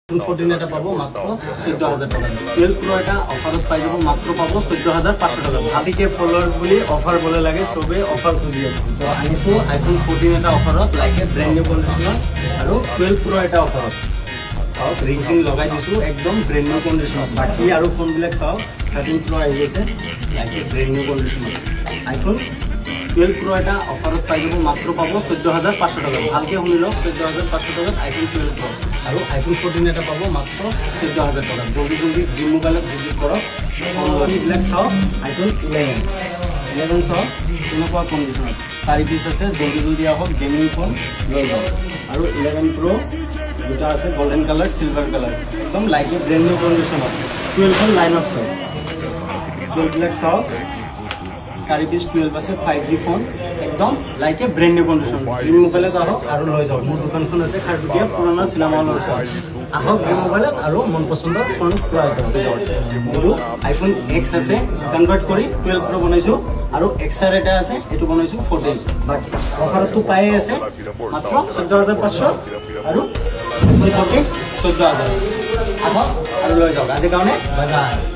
14 এটা পাবো মাত্র 14000 টাকা 12 প্রো এটা অফারত পাই যাব মাত্র পাবো 14500 টাকা ভাবিকে ফলোয়ার্স বলি অফার বলে লাগে সবে অফার খুঁজি আছে তো আনিছো আইফোন 14 এটা অফারত লাইকে ব্র্যান্ড নিউ কন্ডিশনার আৰু 12 প্ৰো এটা অফাৰত সাও ৰিং সিং লগাই দিছো একদম ব্ৰ্যান্ড নিউ কন্ডিশনাৰ বাকি আৰু ফোন বিলাক সাও 13 প্রো আই গৈছে লাইকে brand new conditioner iPhone 12 pro এটা অফারত পাই যাব মাত্র পাবো 14500 টাকা ভালকে শুনি লওক 14500 টাকা আইফোন 12 প্রো আৰু আইফোন 14 এটা পাবো মাত্ৰ 14000 টাকা জলদি জলদি গ্ৰিন মোবাইলত ভিজিট কৰক ফোন বিলাক চাও আইফোন 11 চাও কোনকুৱা কন্ডিশন 4 পিস আছে জলদি জলদি আহক গেমিং ফোন লৈ যাওক আৰু 11 প্রো দুটা আছে গোল্ডেন কালার সিলভার কালার একদম like a brand new condition 12 line up চাও 12 বিলাক চাও 4 পিস 12 আছে 5G ফোন একদম like a brand new condition green মোবাইলত আহক আৰু লৈ যাওক মোৰ দোকানখন আছে খাৰটুকিয়া পুৰণা সিনেমা হলৰ ওচৰত আহক গ্ৰিন মোবাইলত আৰু মন পছন্দৰ ফোন ক্ৰয় কৰক আৰু আইফোন X আছে কনভাৰ্ট কৰি 12 প্ৰো বনাইছো আৰু XR এটা আছে এটো বনাইছো 14 বাট অফাৰটো পাই আছে মাত্ৰ 14500 আৰু আইফোন 14 14000 আহক আৰু লৈ যাওক আজি কাৰণে বাই বাই